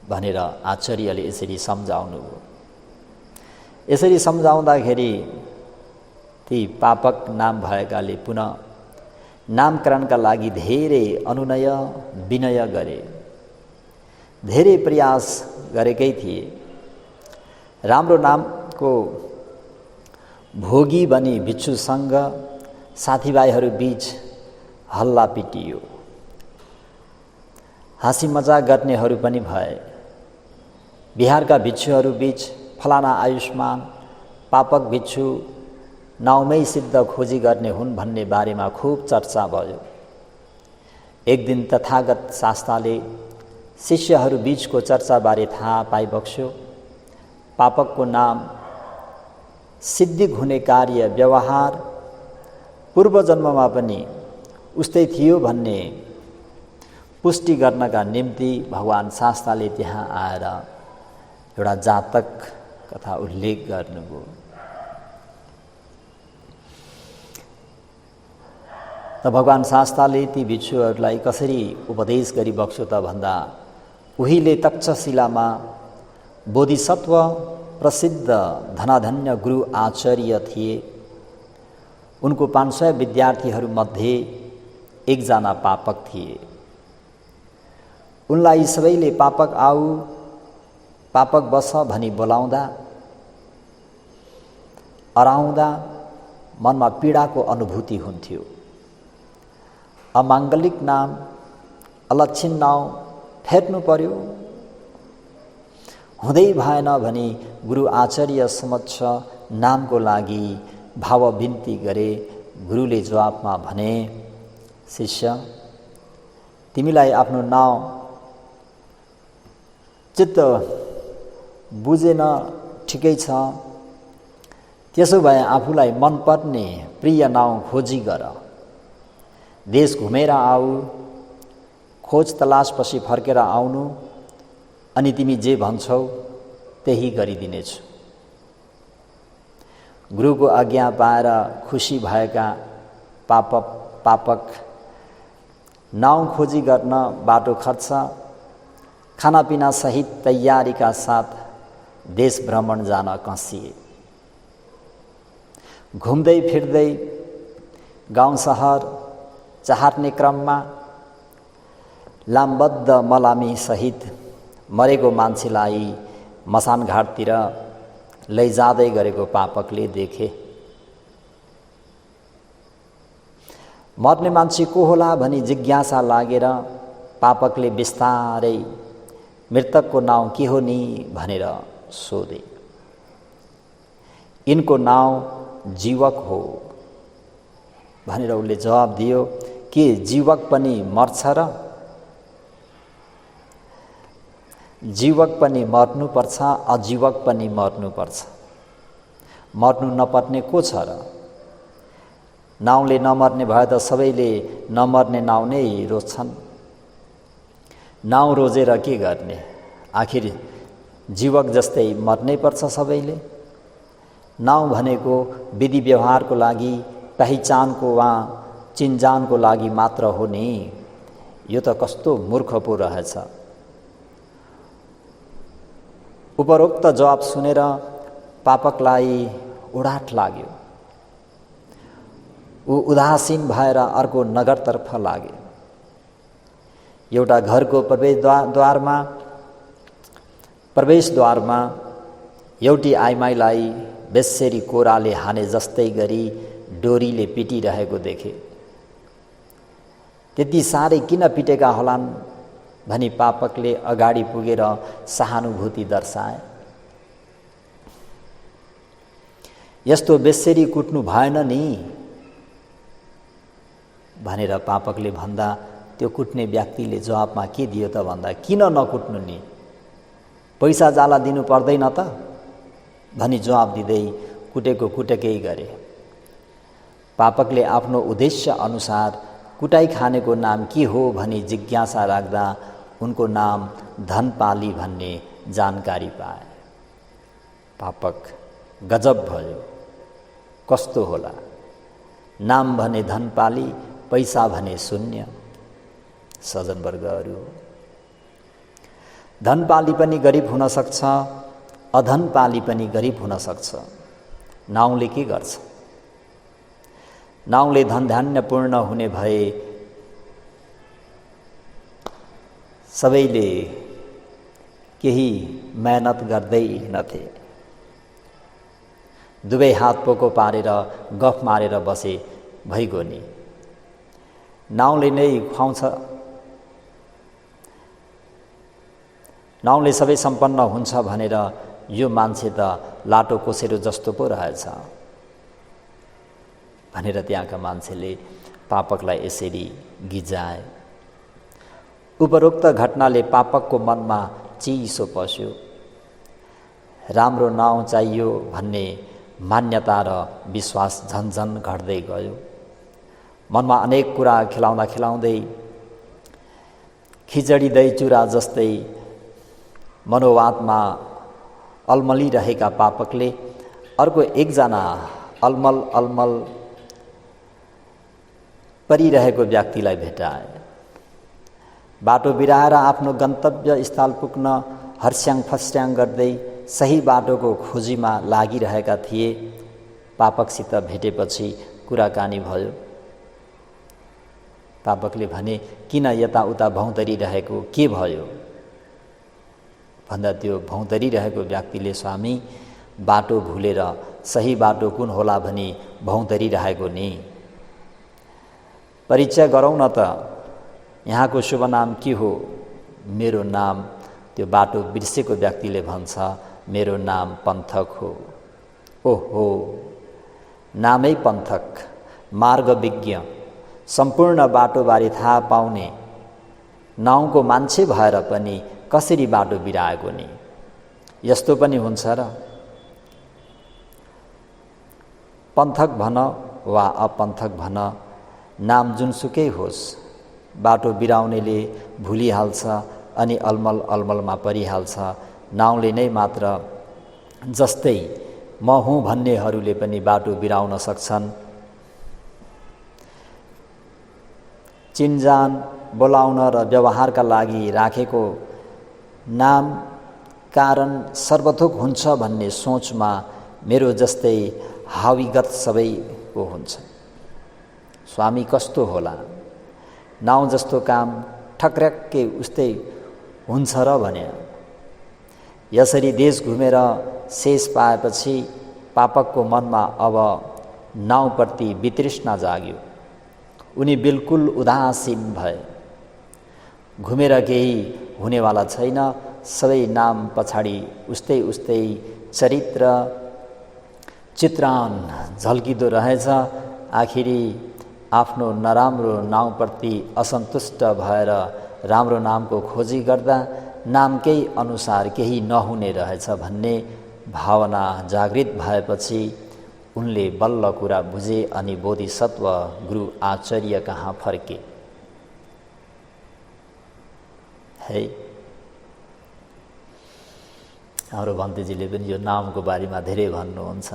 Speaker 1: भनेर आचार्यले यसरी सम्झाउनु। यसरी सम्झाउँदाखेरि ती पापक नाम भएकाले पुनः नामकरणका लागि धेरै अनुनय विनय गरे, धेरै प्रयास गरेकै थिए। राम्रो नामको भोगी बनी भिक्षुसँग साथीभाइहरू बीच हल्ला पिटियो। हाँसी मजाक गर्नेहरू पनि भए। बिहारका भिक्षुहरू बीच फलाना आयुष्मान पापक भिक्षु नाउँमै सिद्ध खोजी गर्ने हुन् भन्ने बारेमा खूब चर्चा भयो। एक दिन तथागत शास्ताले शिष्यहरू बीचको चर्चाबारे थाहा पाइबक्स्यो। पापकको नाम सिद्धि हुने कार्य व्यवहार पूर्व जन्ममा पनि उस्तै थियो भन्ने पुष्टि गर्नका निम्ति भगवान् शास्ताले त्यहाँ आएर एउटा जातक कथा उल्लेख गर्नुभयो। त भगवान् शास्ताले ती भिक्षुहरूलाई कसरी उपदेश गरिबक्स्यो त भन्दा, उहिले तक्षशिलामा बोधिसत्व प्रसिद्ध धनाधन्य गुरु आचार्य थिए। उनको 500 विद्यार्थीहरूमध्ये एकजना पापक थिए। उनलाई सबैले पापक आऊ, पापक बस भनी बोलाउँदा अराउँदा मनमा पीडाको अनुभूति हुन्थ्यो। अमाङ्गलिक नाम, अलक्षिण नाउँ फेर्नु पर्यो। हुँदै भएन भने गुरु आचार्य समक्ष नामको लागि भाव बिन्ती गरे। गुरुले जवाफमा भने, शिष्य, तिमीलाई आफ्नो नाउँ चित्त बुझेन, ठिकै छ। त्यसो भए आफूलाई मनपर्ने प्रिय नाउँ खोजी गर। देश घुमेर आऊ, खोज तलासपछि फर्केर आउनु, अनि तिमी जे भन्छौ त्यही गरिदिनेछु। गुरुको आज्ञा पाएर खुसी भएका पापक नाउँ खोजी गर्न बाटो खर्च, खानापिना सहित तयारीका साथ देश भ्रमण जान कसिए। घुम्दै फिर्दै गाउँ सहर चाहर्ने क्रममा लामबद्ध मलामी सहित मरेको मान्छेलाई मसान घाटतिर लैजाँदै गरेको पापकले देखे। मर्ने मान्छे को होला भनी जिज्ञासा लागेर पापकले बिस्तारै मृतकको नाउँ के हो नि भनेर सोधे। यिनको नाउँ जीवक हो भनेर उसले जवाब दियो। के जीवक पनि मर्छ र? जीवक पनि मर्नुपर्छ, अजीवक पनि मर्नुपर्छ। मर्नु नपर्ने को छ र? नाउँले नमर्ने भए त सबैले नमर्ने नाउँ नै रोज्छन्। नाउँ रोजेर के गर्ने? आखिर जीवक जस्तै मर्नै पर्छ सबैले। नाउँ भनेको विधि व्यवहारको लागि, पहिचानको वा चिन्जानको लागि मात्र हो नि। यो त कस्तो मूर्ख पो रहेछ। उपरोक्त जवाब सुनेर पापकलाई उडाट लाग्यो। ऊ उदासीन भएर अर्को नगरतर्फ लागे। एउटा घरको प्रवेशद्वारमा एउटी आइमाईलाई बेस्सेरी कोराले हाने जस्तै गरी डोरीले पिटिरहेको देखे। त्यति साह्रै किन पिटेका होलान् भनी पापकले अगाडि पुगेर सहानुभूति दर्शाए। यस्तो बेस्सेरी कुट्नु भएन नि भनेर पापकले भन्दा त्यो कुट्ने व्यक्तिले जवाबमा के दियो त भन्दा, किन नकुट्नु नि, पैसा जाला दिनु पर्दैन त भनी जवाब दिँदै कुटेको कुटेकै गरे। पापकले आफ्नो उद्देश्य अनुसार कुटाई खानेको नाम के हो भनी जिज्ञासा राख्दा उनको नाम धनपाली भन्ने जानकारी पाए। पापक गजब भयो। कस्तो होला? नाम भने धनपाली, पैसा भने शून्य। सज्जनवर्गहरू, धनपाली पनि गरिब हुन सक्छ, अधनपाली पनि गरिब हुन सक्छ। नाउँले के गर्छ? नाउँले धनधान्यपूर्ण हुने भए सबैले केही मेहनत गर्दैनथे। दुवै हात पोको पारेर गफ मारेर बसे भइगयो नि। नाउँले नै खुवाउँछ। नाउँले सबै सम्पन्न हुन्छ भनेर यो मान्छे त लाटो कोसेरो जस्तो पो रहेछ भनेर त्यहाँका मान्छेले पापकलाई यसरी गिजाए। उपरोक्त घटनाले पापकको मनमा चिसो पस्यो। राम्रो नाउँ चाहियो भन्ने मान्यता र विश्वास झन्झन घट्दै गयो। मनमा अनेक कुरा खेलाउँदै खिचडी दही चुरा जस्तै मनोवादमा अल्मलिरहेका पापकले अर्को एकजना अलमल परिरहेको व्यक्तिलाई भेटाए। बाटो बिराएर आफ्नो गन्तव्य स्थल पुग्न हर्स्याङ फस्याङ गर्दै सही बाटोको खोजीमा लागिरहेका थिए। पापकसित भेटेपछि कुराकानी भयो। पापकले भने, किन यताउता भौँतरिरहेको, के भयो भन्दा त्यो भौँतरिरहेको व्यक्तिले, स्वामी बाटो भुलेर सही बाटो कुन होला भनी भौँतरिरहेको नि। परिचय गरौँ न त, यहाँको शुभ नाम के हो? मेरो नाम त्यो बाटो बिर्सेको व्यक्तिले भन्छ मेरो नाम पन्थक हो। ओहो, नामै पन्थक, मार्गविज्ञ, सम्पूर्ण बाटोबारे थाहा पाउने नाउँको मान्छे भएर पनि कसरी बाटो बिराएको नि? यस्तो पनि हुन्छ र? पन्थक भन वा अपन्थक भन, नाम जुनसुकै होस्, बाटो बिराउनेले भुलिहाल्छ अनि अलमलमा परिहाल्छ। नाउँले नै मात्र, जस्तै म हुँ भन्नेहरूले पनि बाटो बिराउन सक्छन्। चिनजान, बोलाउन र व्यवहारका लागि राखेको नाम कारण सर्वथोक हुन्छ भन्ने सोचमा मेरो जस्तै हाविगत सबैको हुन्छ। स्वामी कस्तो होला, नाउँ जस्तो काम ठक्रक्कै उस्तै हुन्छ र भने। यसरी देश घुमेर शेष पाएपछि पापकको मनमा अब नाउँप्रति वितृष्णा जाग्यो। उनी बिल्कुल उदासीन भए। घुमेर केही हुनेवाला छैन, सबै नाम पछाडि उस्तै चरित्र चित्रान झल्किँदो रहेछ। आखिरी आफ्नो नराम्रो नाउँप्रति असन्तुष्ट भएर राम्रो नामको खोजी गर्दा नामकै अनुसार केही नहुने रहेछ भन्ने भावना जागृत भएपछि उनले बल्ल कुरा बुझे अनि बोधिसत्व गुरु आचार्य कहाँ फर्के। है, हाम्रो भन्तेजीले पनि यो नामको बारेमा धेरै भन्नुहुन्छ।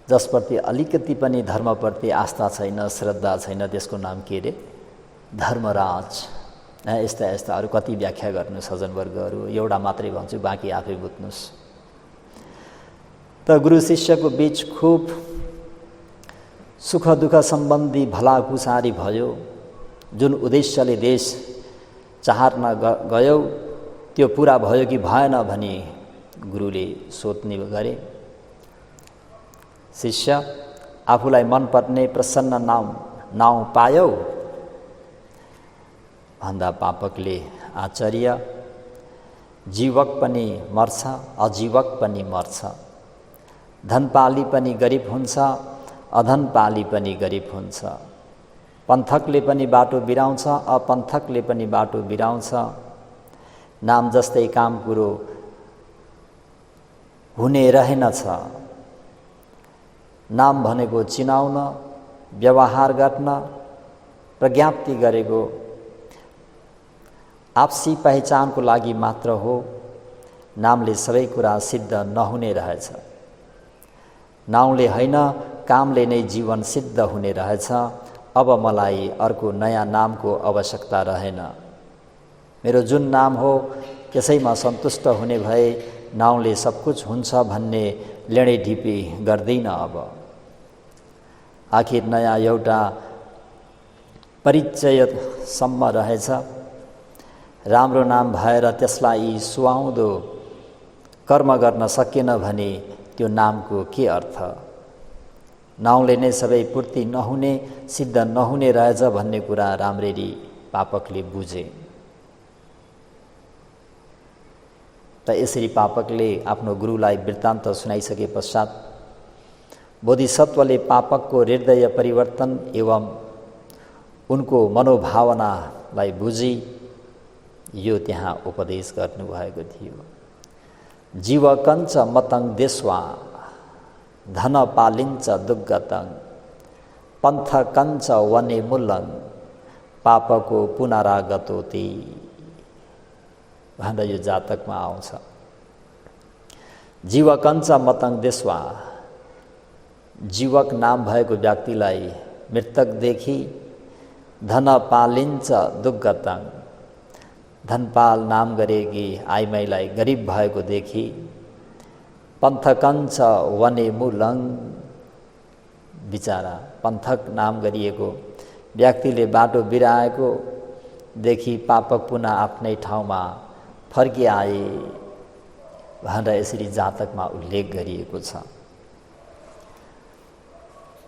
Speaker 1: जसप्रति अलिकति पनि धर्मप्रति आस्था छैन, श्रद्धा छैन, त्यसको नाम के रे? धर्मराज। यस्ता अरू कति व्याख्या गर्नु सज्जनवर्गहरू, एउटा मात्रै भन्छु, बाँकी आफै बुझ्नुहोस्। त गुरु शिष्यको बीच खुब सुख दुःख सम्बन्धी भलाकुसारी भयो। जुन उद्देश्यले देश चाहर्न गयो त्यो पुरा भयो कि भएन भनी गुरुले सोध्ने गरे। शिष्य, आफूलाई मनपर्ने प्रसन्न नाउँ पायौ भन्दा पापकले आचार्य, जीवक पनि मर्छ, अजीवक पनि मर्छ, धनपाली पनि गरिब हुन्छ, अधनपाली पनि गरिब हुन्छ, पन्थकले पनि बाटो बिराउँछ, अपन्थकले पनि बाटो बिराउँछ। नाम जस्तै काम कुरो हुने रहेनछ। नाम भनेको चिनाउन, व्यवहार गर्न, प्रज्ञाप्ति गरेको आपसी पहिचानको लागि मात्र हो। नामले सबै कुरा सिद्ध नहुने रहेछ। नाउँले होइन, कामले नै जीवन सिद्ध हुने रहेछ। अब मलाई अर्को नयाँ नामको आवश्यकता रहेन। मेरो जुन नाम हो त्यसैमा सन्तुष्ट हुने भए नाउँले सब कुछ हुन्छ भन्ने लेडेढिपी गर्दिन। अब आखिर नयाँ एउटा परिचयसम्म रहेछ। राम्रो नाम भएर त्यसलाई सुहाउँदो कर्म गर्न सकेन भने त्यो नामको के अर्थ? नाउँले नै सबै पूर्ति नहुने, सिद्ध नहुने रहेछ भन्ने कुरा राम्ररी पापकले बुझे। त यसरी पापकले आफ्नो गुरुलाई वृत्तान्त सुनाइसके पश्चात बोधिसत्वले पापकको हृदय परिवर्तन एवं उनको मनोभावनालाई बुझी यो त्यहाँ उपदेश गर्नुभएको थियो। जीवकञ्च मतङ देश्वा धन पालिन्छ दुग्गतङ पन्थकञ्च वने मुल्लं पापको पुनरागतोति भन्दा यो जातकमा आउँछ। जीवकञ्च मतङ देश्वा, जीवक नाम भएको व्यक्तिलाई मृतकदेखि, धन पालिन्छ दुग्गतङ, धनपाल नाम गरेकी आइमाईलाई गरिब भएको देखि, पन्थकञ्च वने मुलं, बिचारा पन्थक नाम गरिएको व्यक्तिले बाटो बिराएको देखि पापक पुनः आफ्नै ठाउँमा फर्किआए भनेर यसरी जातकमा उल्लेख गरिएको छ।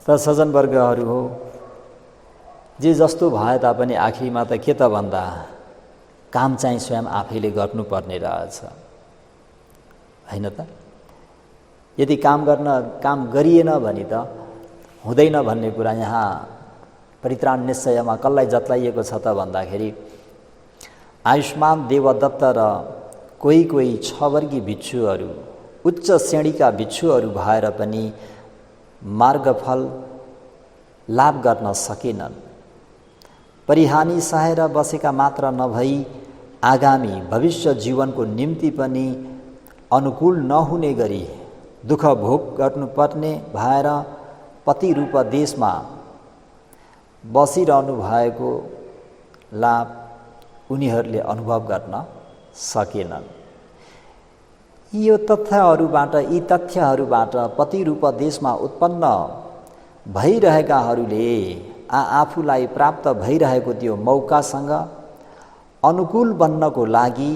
Speaker 1: त सज्जनवर्गहरू हो, जे जस्तो भए तापनि आखिरमा त के त भन्दा काम चाहिँ स्वयं आफैले गर्नुपर्ने रहेछ, होइन त? यदि काम गरिएन भने त हुँदैन भन्ने कुरा यहाँ परित्राण निश्चयमा कसलाई जतलाइएको छ त भन्दाखेरि आयुष्मान देवदत्त र कोही कोही छवर्गी भिक्षुहरू, उच्च श्रेणीका भिक्षुहरू भएर पनि मार्गफल लाभ गर्न सकेनन्। परिहानि सहेर बसेका मात्र नभई आगामी भविष्य जीवनको निम्ति पनि अनुकूल नहुने गरी दुःख भोग गर्नुपर्ने भएर पतिरूप देशमा बसिरहनु भएको लाभ उनीहरूले अनुभव गर्न सकेनन्। यी तथ्यहरूबाट पतिरूप देशमा उत्पन्न भइरहेकाहरूले आफूलाई प्राप्त भइरहेको त्यो मौकासँग अनुकूल बन्नको लागि,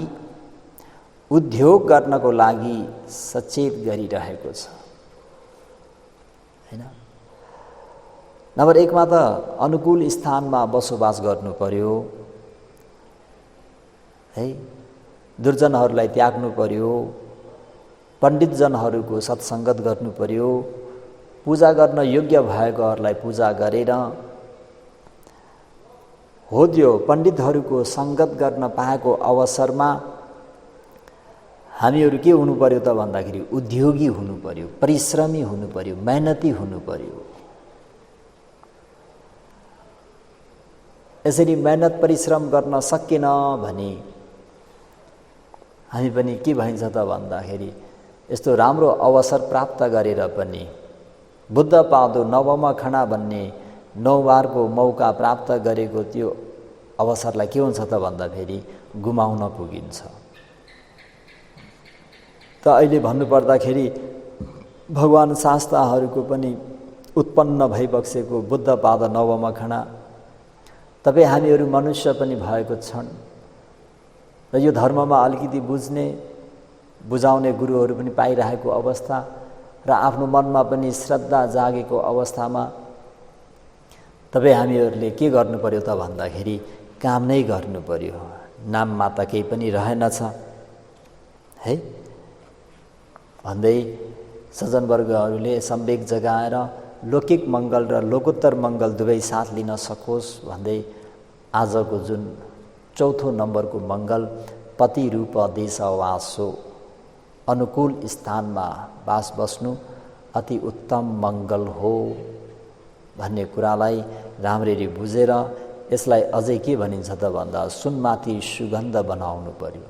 Speaker 1: उद्योग गर्नको लागि सचेत गरिरहेको छ, हैन? नम्बर 1 मा त अनुकूल स्थानमा बसोबास गर्नु पर्यो है, दुर्जनहरूलाई त्याग्नु पर्यो, पण्डितजनहरूको सत्सङ्गत गर्नु पर्यो, पूजा गर्न योग्य भएकोहरूलाई पूजा गरेर हो त्यो पण्डितहरूको सङ्गत गर्न पाएको अवसरमा हामीहरू के हुनु पर्यो त भन्दाखेरि उद्योगी हुनु पर्यो, परिश्रमी हुनु पर्यो, मेहनती हुनु पर्यो। यसरी मेहनत परिश्रम गर्न सकेन भने हामी पनि के भइन्छ त भन्दाखेरि यस्तो राम्रो अवसर प्राप्त गरेर पनि बुद्ध पादो नवमा खडा भन्ने 9 बारको मौका प्राप्त गरेको त्यो अवसरलाई के हुन्छ त भन्दाखेरि गुमाउन पुगिन्छ। त अहिले भन्नुपर्दाखेरि भगवान शास्त्राहरूको पनि उत्पन्न भइबक्सेको बुद्ध पाद नवमा खडा तपाईँ हामीहरू मनुष्य पनि भएको छन् र यो धर्ममा अलिकति बुझाउने गुरुहरू पनि पाइरहेको अवस्था र आफ्नो मनमा पनि श्रद्धा जागेको अवस्थामा तपाईँ हामीहरूले के गर्नु पर्यो त भन्दाखेरि काम नै गर्नु पर्यो। नाममा त केही पनि रहेनछ है भन्दै सज्जनवर्गहरूले सम्वेक जगाएर लौकिक मङ्गल र लोकोत्तर मङ्गल दुवै साथ लिन सकोस् भन्दै आजको जुन 4थो नम्बरको मङ्गल पति रूप देशवासो, अनुकूल स्थानमा बास बस्नु अति उत्तम मङ्गल हो भन्ने कुरालाई राम्ररी बुझेर यसलाई अझै के भनिन्छ त भन्दा सुनमाथि सुगन्ध बनाउनु पर्यो।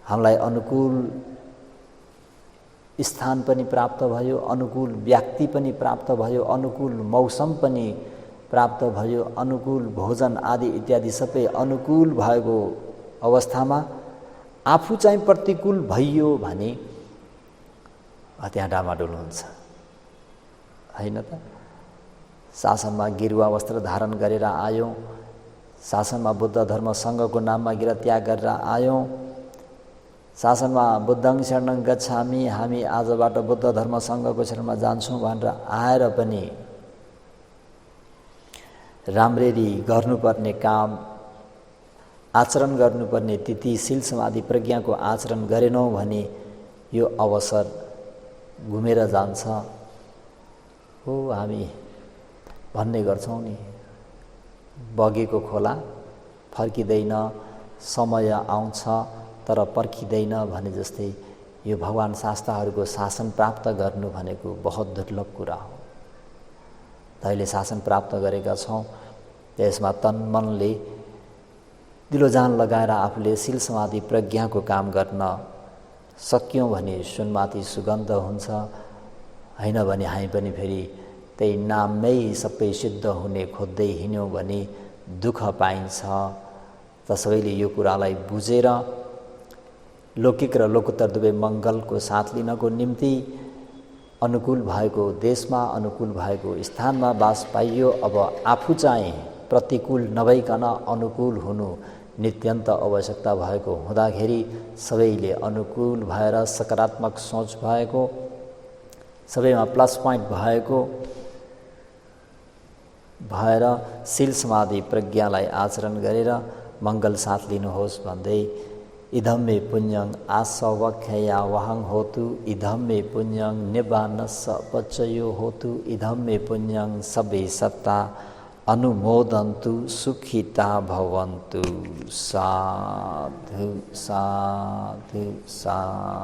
Speaker 1: हामीलाई अनुकूल स्थान पनि प्राप्त भयो, अनुकूल व्यक्ति पनि प्राप्त भयो, अनुकूल मौसम पनि प्राप्त भयो, अनुकूल भोजन आदि इत्यादि सबै अनुकूल भएको अवस्थामा आफू चाहिँ प्रतिकूल भइयो भने त्यहाँ डामाडोल हुन्छ, होइन त? शासनमा गेरुवा वस्त्र धारण गरेर आयौँ, शासनमा बुद्ध धर्म सङ्घको नाममा गिरत्याग गरेर आयौँ, शासनमा बुद्धं शरणं गच्छामि, हामी आजबाट बुद्ध धर्म सङ्घको शरणमा जान्छौँ भनेर आएर पनि राम्ररी गर्नुपर्ने काम, आचरण गर्नुपर्ने तिथि शील समाधि प्रज्ञाको आचरण गरेनौँ भने यो अवसर घुमेर जान्छ। हो हामी भन्ने गर्छौँ नि, बगेको खोला फर्किँदैन, समय आउँछ तर पर्खिँदैन भने जस्तै यो भगवान शास्त्राहरूको शासन प्राप्त गर्नु भनेको बहुत दुर्लभ कुरा हो। अहिले शासन प्राप्त गरेका छौँ, त्यसमा तन मनले दिलो जान लगाएर आफूले शील समाधि प्रज्ञाको काम गर्न सक्यौँ भने सुनमाथि सुगन्ध हुन्छ, होइन भने हामी पनि फेरि त्यही नाममै सबै सिद्ध हुने खोज्दै हिँड्यौँ भने दुःख पाइन्छ। त सबैले यो कुरालाई बुझेर लौकिक र लोकोत्तर दुवै मङ्गलको साथ लिनको निम्ति अनुकूल भएको देशमा, अनुकूल भएको स्थानमा बास पाइयो। अब आफू चाहिँ प्रतिकूल नभइकन अनुकूल हुनु नित्यन्त आवश्यकता भएको हुँदाखेरि सबैले अनुकूल भएर सकारात्मक सोच भएको, सबैमा प्लस पोइन्ट भएको भएर शील समाधि प्रज्ञालाई आचरण गरेर मङ्गल साथ लिनुहोस् भन्दै इदं मे पुण्यं आसवख्यया वहं होतु, इदं मे पुण्यं निब्बानस्स पच्चयो होतु, इदं मे पुण्यं सबे सत्ता अनुमोदन्तु, सुखिता भवन्तु। साधु साधु साधु।